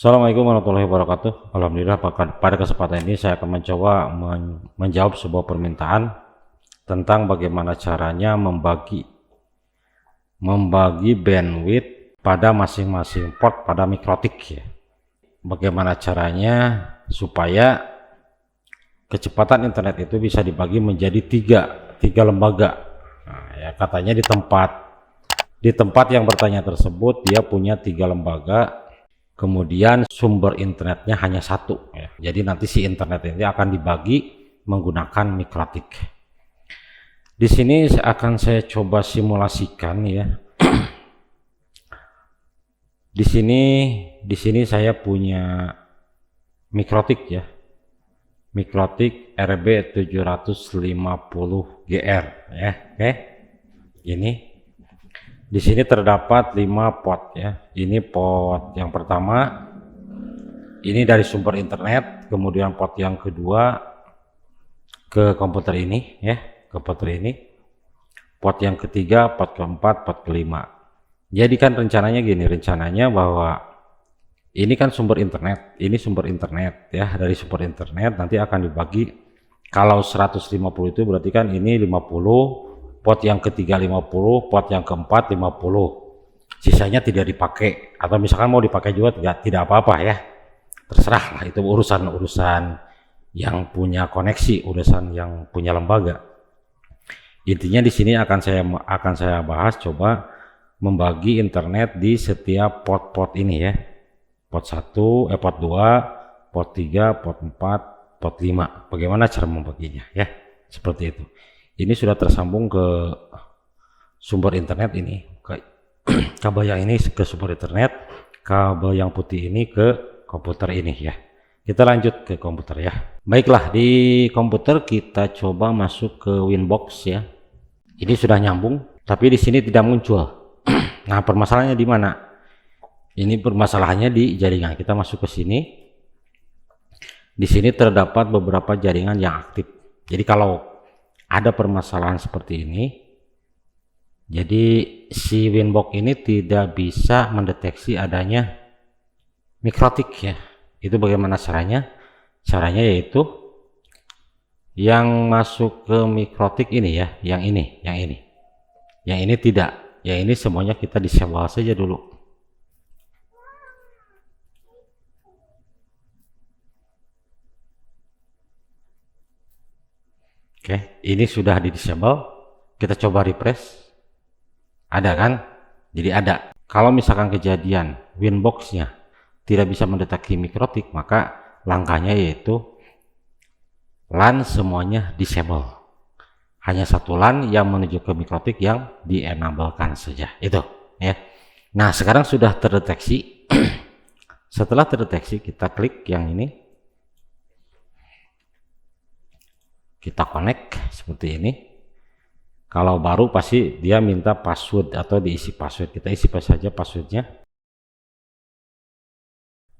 Assalamualaikum warahmatullahi wabarakatuh. Alhamdulillah pada kesempatan ini saya akan mencoba menjawab sebuah permintaan tentang bagaimana caranya membagi bandwidth pada masing-masing port pada mikrotik ya. Bagaimana caranya supaya kecepatan internet itu bisa dibagi menjadi tiga lembaga. Nah, ya katanya di tempat yang bertanya tersebut dia punya 3 lembaga. Kemudian sumber internetnya hanya satu ya. Jadi nanti si internet ini akan dibagi menggunakan mikrotik. Di sini akan saya coba simulasikan ya. Di sini saya punya mikrotik ya. Mikrotik RB750GR ya. Oke. Ini di sini terdapat 5 port ya. Ini port yang pertama, ini dari sumber internet, kemudian port yang kedua ke komputer ini ya, komputer ini. Port yang ketiga, port keempat, port kelima. Jadi kan rencananya gini, rencananya bahwa ini kan sumber internet, ini sumber internet ya. Dari sumber internet nanti akan dibagi, kalau 150 itu berarti kan ini 50, port yang ketiga 50, port yang keempat 50, sisanya tidak dipakai, atau misalkan mau dipakai juga tidak apa-apa ya, terserah lah, itu urusan yang punya koneksi, urusan yang punya lembaga. Intinya di sini akan saya bahas coba membagi internet di setiap port ini ya, port 1, port 2, port 3, port 4, port 5. Bagaimana cara membaginya ya, seperti itu. Ini sudah tersambung ke sumber internet ini, kabel yang ini ke sumber internet, kabel yang putih ini ke komputer ini ya. Kita lanjut ke komputer ya. Baiklah, di komputer kita coba masuk ke Winbox ya. Ini sudah nyambung, tapi di sini tidak muncul. Nah, permasalahannya di mana? Ini permasalahannya di jaringan. Kita masuk ke sini. Di sini terdapat beberapa jaringan yang aktif. Jadi kalau ada permasalahan seperti ini, jadi si Winbox ini tidak bisa mendeteksi adanya mikrotik ya. Itu bagaimana caranya? Caranya yaitu yang masuk ke mikrotik ini ya, yang ini tidak, yang ini semuanya kita disable saja dulu. Oke, ini sudah di disable. Kita coba refresh. Ada kan? Jadi ada. Kalau misalkan kejadian Winbox-nya tidak bisa mendeteksi mikrotik, maka langkahnya yaitu LAN semuanya disable. Hanya satu LAN yang menuju ke mikrotik yang di-enablekan saja. Itu ya. Nah, sekarang sudah terdeteksi. Setelah terdeteksi, kita klik yang ini. Kita connect seperti ini. Kalau baru pasti dia minta password atau diisi password. Kita isi saja passwordnya.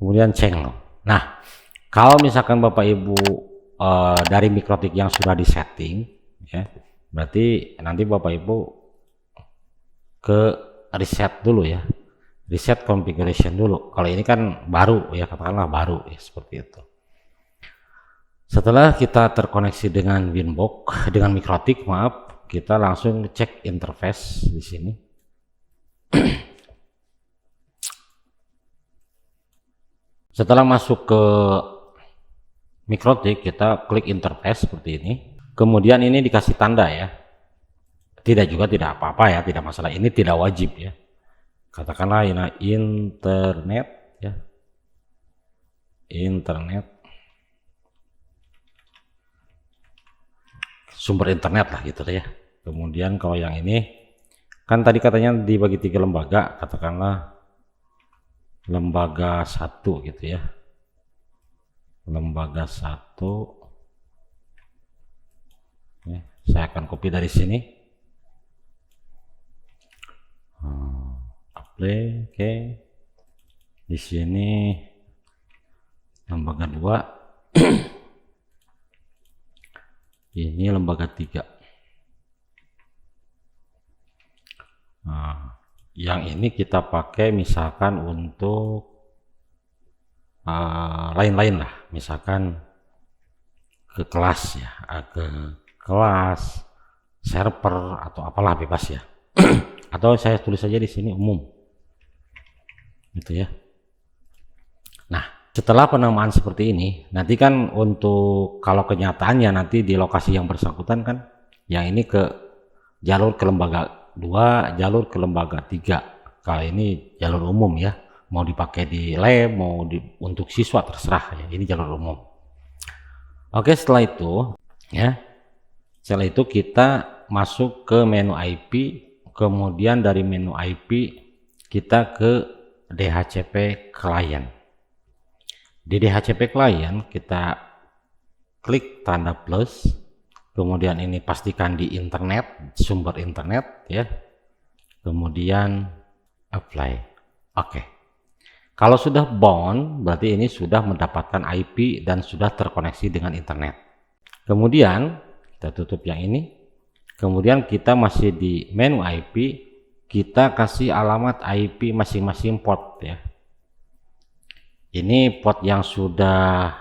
Kemudian change. Nah, kalau misalkan Bapak Ibu dari mikrotik yang sudah disetting, ya, berarti nanti Bapak Ibu ke reset dulu ya. Reset configuration dulu. Kalau ini kan baru ya, katakanlah baru ya, seperti itu. Setelah kita terkoneksi dengan Winbox, dengan mikrotik, maaf, kita langsung cek interface di sini. Setelah masuk ke mikrotik, kita klik interface seperti ini. Kemudian ini dikasih tanda ya. Tidak apa-apa ya, tidak masalah. Ini tidak wajib ya. Katakanlah ini internet ya. Internet. Sumber internet lah gitu ya. Kemudian kalau yang ini kan tadi katanya dibagi 3 lembaga, katakanlah lembaga 1 gitu ya, lembaga 1 ya, saya akan copy dari sini, apply. Oke, di sini lembaga 2. Ini lembaga 3. Nah, yang ini kita pakai misalkan untuk lain-lain lah, misalkan ke kelas ya, ke kelas, server atau apalah, bebas ya. Atau saya tulis saja di sini umum, gitu ya. Nah, setelah penamaan seperti ini, nanti kan untuk kalau kenyataannya nanti di lokasi yang bersangkutan kan, yang ini ke jalur ke lembaga 2, jalur ke lembaga 3. Kalau ini jalur umum ya, mau dipakai di lab, mau untuk siswa terserah ya, ini jalur umum. Oke, setelah itu ya, setelah itu kita masuk ke menu IP, kemudian dari menu IP kita ke DHCP client. Di DHCP client kita klik tanda plus, kemudian ini pastikan di internet, sumber internet ya, kemudian apply. Oke. Kalau sudah bound, berarti ini sudah mendapatkan IP dan sudah terkoneksi dengan internet. Kemudian kita tutup yang ini, kemudian kita masih di menu IP, kita kasih alamat IP masing-masing port ya. Ini port yang sudah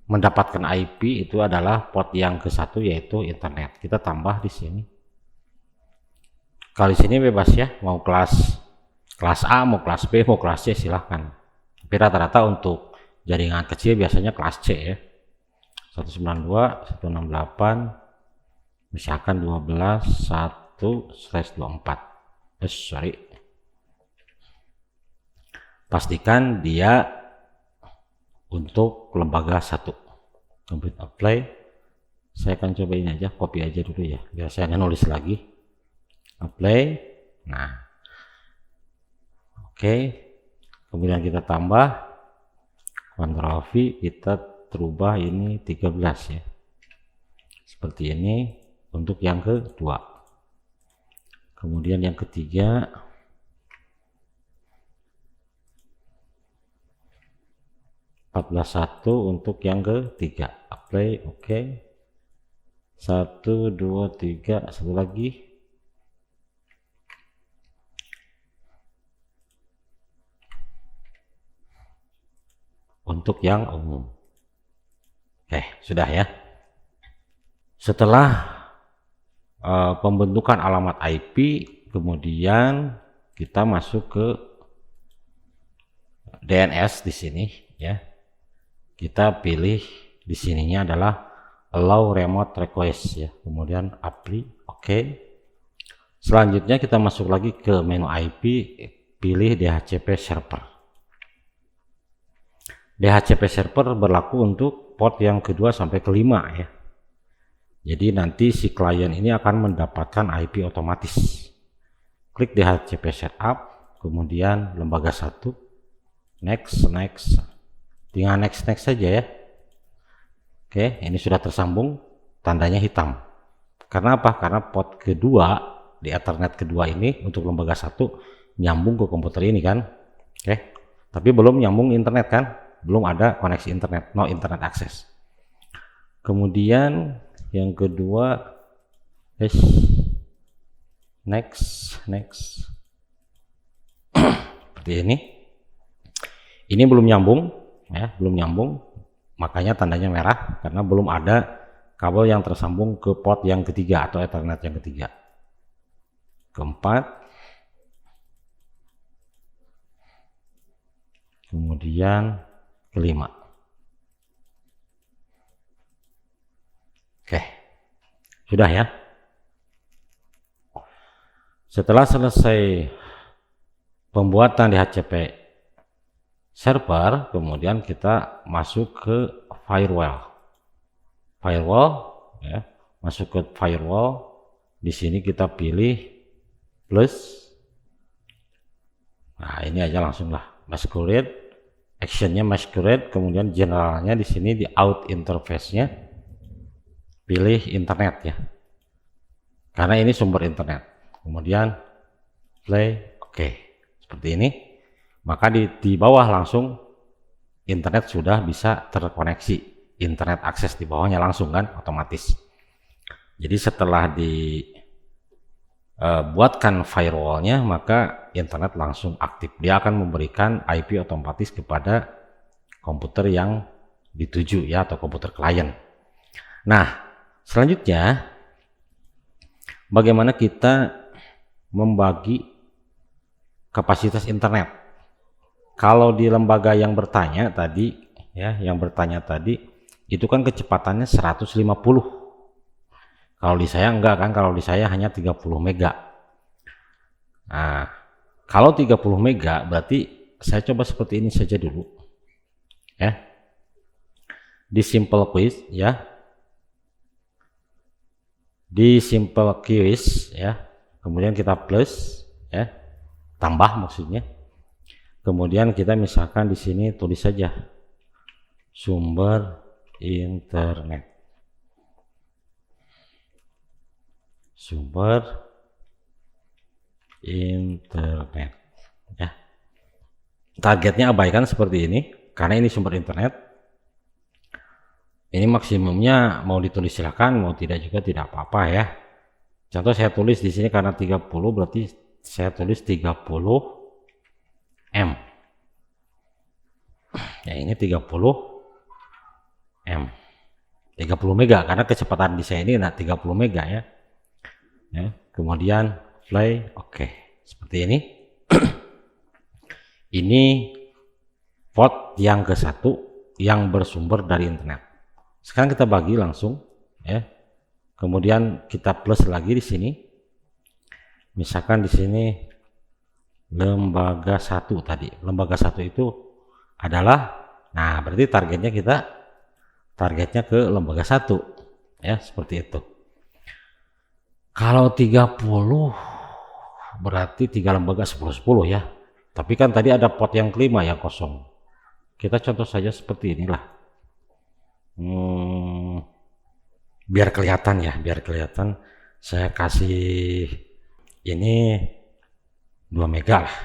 mendapatkan IP itu adalah port yang ke-1, yaitu internet. Kita tambah di sini. Kalau di sini bebas ya, mau kelas A, mau kelas B, mau kelas C, silahkan. Tapi rata-rata untuk jaringan kecil biasanya kelas C ya. 192, 168, misalkan 12.1/24. Sorry. Pastikan dia untuk lembaga 1. Complete apply. Saya akan coba ini aja, copy aja dulu ya, biar saya nggak nulis lagi. Apply. Nah, oke. Kemudian kita tambah, Ctrl V, kita terubah ini 13 ya. Seperti ini untuk yang kedua. Kemudian yang ketiga, 14.1 untuk yang ketiga. Apply, oke. 1, 2, 3, satu lagi. Untuk yang umum. Oke, sudah ya. Setelah pembentukan alamat IP, kemudian kita masuk ke DNS di sini ya. Kita pilih di sininya adalah allow remote request ya, kemudian apply, oke. Selanjutnya kita masuk lagi ke menu IP, pilih DHCP server. DHCP server berlaku untuk port yang kedua sampai kelima ya. Jadi nanti si klien ini akan mendapatkan IP otomatis. Klik DHCP setup, kemudian lembaga 1, next, tinggal next saja ya. Oke, ini sudah tersambung, tandanya hitam. Karena apa? Karena port kedua di Ethernet kedua ini untuk lembaga 1 nyambung ke komputer ini kan. Oke, tapi belum nyambung internet kan, belum ada koneksi internet, no internet access. Kemudian yang kedua, next seperti ini. Ini belum nyambung ya, belum nyambung, makanya tandanya merah karena belum ada kabel yang tersambung ke port yang ketiga atau Ethernet yang ketiga. Keempat, kemudian kelima. Oke, sudah ya. Setelah selesai pembuatan DHCP server, kemudian kita masuk ke firewall ya, masuk ke firewall. Di sini kita pilih plus. Nah, ini aja langsung lah, masquerade, actionnya masquerade, kemudian generalnya di sini di out interface-nya pilih internet ya, karena ini sumber internet. Kemudian play, oke, seperti ini. Maka di bawah langsung internet sudah bisa terkoneksi, internet akses di bawahnya langsung kan, otomatis. Jadi setelah dibuatkan firewallnya, maka internet langsung aktif. Dia akan memberikan IP otomatis kepada komputer yang dituju ya, atau komputer klien. Nah, selanjutnya bagaimana kita membagi kapasitas internet. Kalau di lembaga yang bertanya tadi ya, itu kan kecepatannya 150. Kalau di saya enggak kan, kalau di saya hanya 30 mega. Nah, kalau 30 mega berarti saya coba seperti ini saja dulu ya. Di simple quiz ya. Di simple quiz ya. Kemudian kita plus ya. Tambah maksudnya. Kemudian kita misalkan di sini tulis saja sumber internet. Sumber internet ya. Targetnya abaikan seperti ini karena ini sumber internet. Ini maksimumnya mau ditulis silakan, mau tidak juga tidak apa-apa ya. Contoh saya tulis di sini karena 30 berarti saya tulis 30 M. Ya ini 30 M. 30 mega karena kecepatan di saya ini 30 mega ya. Ya, kemudian play, oke. Seperti ini. Ini port yang ke-1 yang bersumber dari internet. Sekarang kita bagi langsung ya. Kemudian kita plus lagi di sini. Misalkan di sini lembaga 1 tadi. Lembaga 1 itu adalah, nah berarti targetnya ke lembaga 1 ya, seperti itu. Kalau 30 berarti 3 lembaga 10-10 ya. Tapi kan tadi ada pot yang kelima yang kosong. Kita contoh saja seperti inilah. Biar kelihatan ya, saya kasih ini 2 mega lah.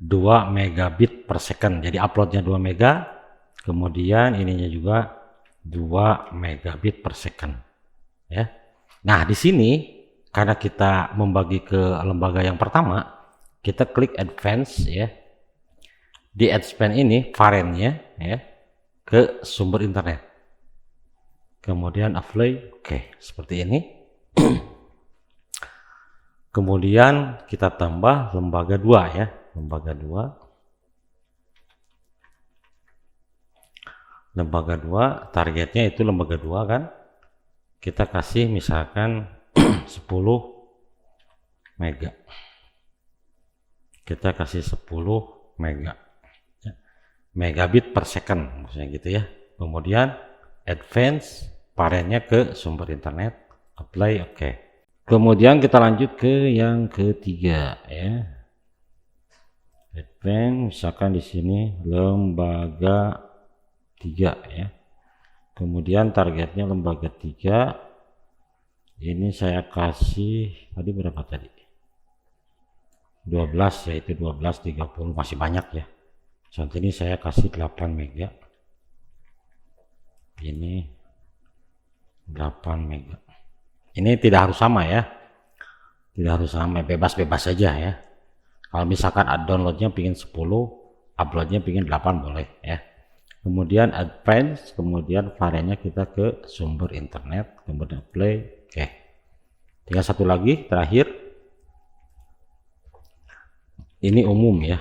2 megabit per second. Jadi uploadnya 2 mega. Kemudian ininya juga 2 megabit per second. Ya. Nah, di sini karena kita membagi ke lembaga yang pertama, kita klik advance ya. Di advance ini variannya ya ke sumber internet. Kemudian apply, oke, seperti ini. Kemudian kita tambah lembaga 2 ya, lembaga 2. Targetnya itu lembaga 2 kan. Kita kasih misalkan 10 mega. Kita kasih 10 mega. Megabit per second maksudnya gitu ya. Kemudian advance variannya ke sumber internet, apply, oke. Kemudian kita lanjut ke yang ketiga ya. Advance misalkan di sini lembaga 3 ya. Kemudian targetnya lembaga 3. Ini saya kasih tadi berapa tadi? 12 yaitu 12 30 masih banyak ya. Contoh ini saya kasih 8 mega. Ini 8 mega. Ini tidak harus sama ya. Tidak harus sama, bebas-bebas saja ya. Kalau misalkan downloadnya pingin 10, uploadnya pingin 8 boleh ya. Kemudian advance, kemudian variannya kita ke sumber internet, kemudian play, oke. Tinggal satu lagi terakhir. Ini umum ya.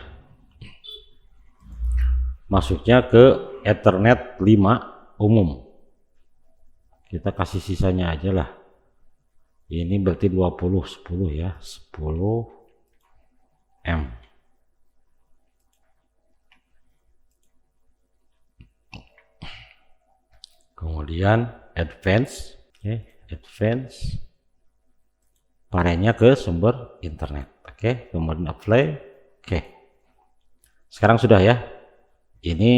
Masuknya ke Ethernet 5 umum. Kita kasih sisanya aja lah. Ini berarti 10 ya, 10 M. Kemudian advance, advance variannya ke sumber internet, kemudian apply, sekarang sudah ya. Ini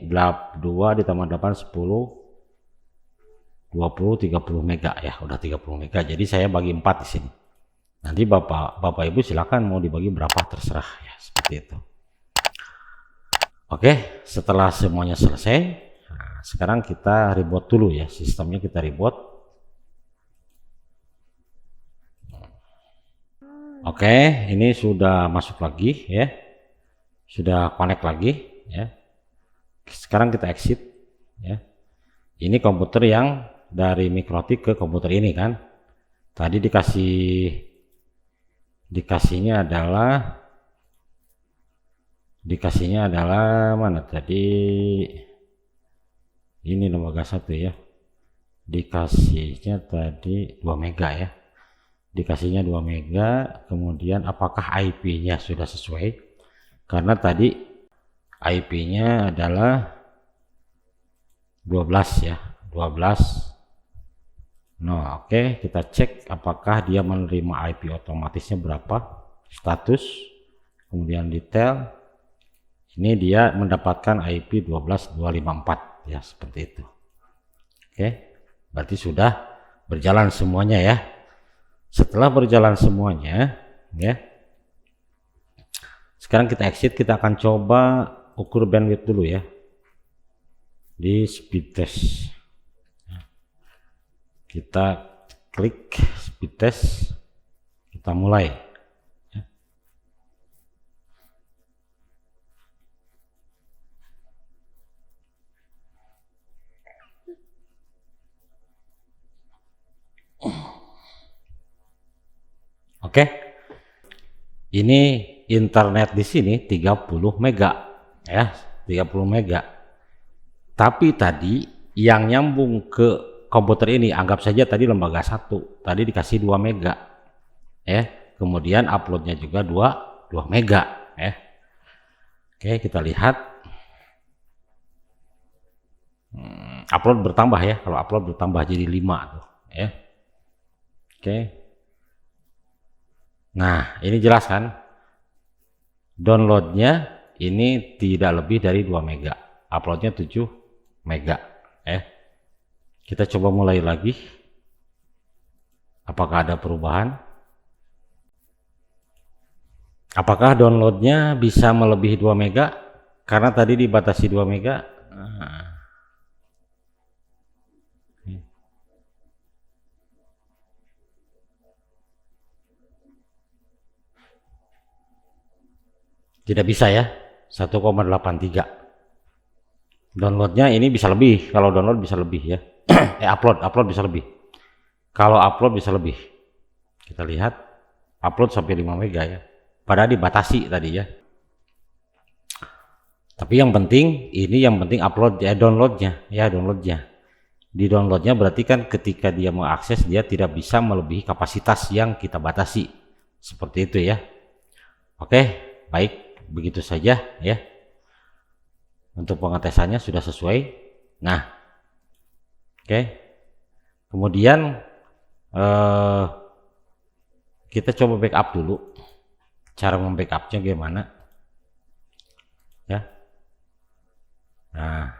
2 ditambah 8 10 20 30 mega ya, udah 30 mega. Jadi saya bagi 4 di sini. Nanti Bapak Ibu silakan mau dibagi berapa terserah ya, seperti itu. Setelah semuanya selesai. Nah, sekarang kita reboot dulu ya, sistemnya kita reboot. Ini sudah masuk lagi ya, sudah connect lagi ya. Sekarang kita exit ya. Ini komputer yang dari Mikrotik ke komputer ini kan. Tadi dikasihnya adalah mana tadi, ini lembaga 1 ya, dikasihnya tadi 2 mega ya, dikasihnya 2 mega. Kemudian apakah IP-nya sudah sesuai, karena tadi IP-nya adalah 12 ya, 12. Nah, oke, kita cek apakah dia menerima IP otomatisnya berapa, status, kemudian detail. Ini dia mendapatkan IP 12254 ya, seperti itu. Oke, berarti sudah berjalan semuanya ya. Setelah berjalan semuanya ya, sekarang kita exit. Kita akan coba ukur bandwidth dulu ya di speed test. Kita klik speed test, kita mulai ya. Oke, ini internet di sini 30 mega ya, 30 mega. Tapi tadi yang nyambung ke komputer ini, anggap saja tadi lembaga 1, tadi dikasih 2 mega ya, kemudian uploadnya juga 2 mega ya. Oke, kita lihat upload bertambah ya, kalau upload bertambah jadi 5 tuh ya. Oke, nah ini jelas kan, downloadnya ini tidak lebih dari 2 mega, uploadnya 7 mega ya. Kita coba mulai lagi, apakah ada perubahan, apakah downloadnya bisa melebihi 2 mega, karena tadi dibatasi 2 mega. Tidak bisa ya, 1,83. Downloadnya ini bisa lebih, kalau download bisa lebih ya. Upload bisa lebih, kalau upload bisa lebih. Kita lihat upload sampai 5 mega ya, padahal dibatasi tadi ya. Tapi yang penting upload ya, downloadnya di downloadnya berarti kan ketika dia mengakses, dia tidak bisa melebihi kapasitas yang kita batasi, seperti itu ya. Oke, baik, begitu saja ya. Untuk pengetesannya sudah sesuai. Nah, oke, kemudian kita coba backup dulu. Cara membackupnya gimana ya. Nah,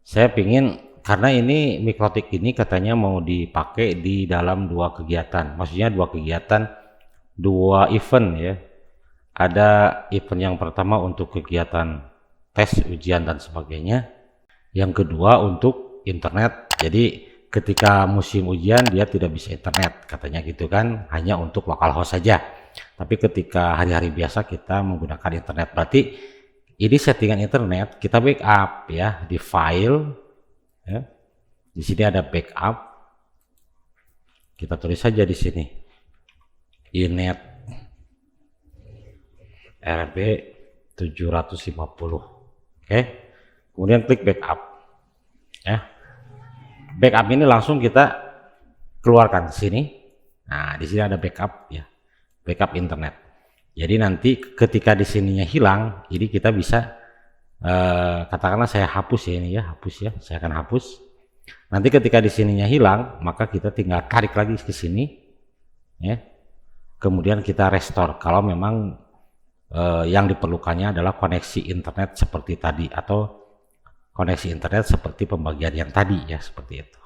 saya pingin, karena ini Mikrotik ini katanya mau dipakai di dalam 2 kegiatan, maksudnya 2 kegiatan, 2 event ya. Ada event yang pertama untuk kegiatan tes, ujian dan sebagainya, yang kedua untuk internet. Jadi ketika musim ujian dia tidak bisa internet katanya gitu kan, hanya untuk localhost saja. Tapi ketika hari-hari biasa kita menggunakan internet. Berarti ini settingan internet kita backup ya di file ya. Di sini ada backup, kita tulis saja di sini inet rb 750. Oke, kemudian klik backup ya. Backup ini langsung kita keluarkan ke sini. Nah, di sini ada backup ya, backup internet. Jadi nanti ketika di sininya hilang, ini kita bisa katakanlah saya hapus ya, ini ya, hapus ya, saya akan hapus. Nanti ketika di sininya hilang, maka kita tinggal tarik lagi ke sini ya. Kemudian kita restore kalau memang yang diperlukannya adalah koneksi internet seperti tadi, atau koneksi internet seperti pembagian yang tadi ya, seperti itu.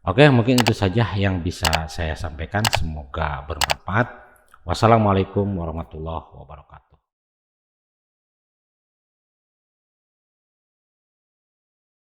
Oke, mungkin itu saja yang bisa saya sampaikan, semoga bermanfaat. Wassalamualaikum warahmatullahi wabarakatuh.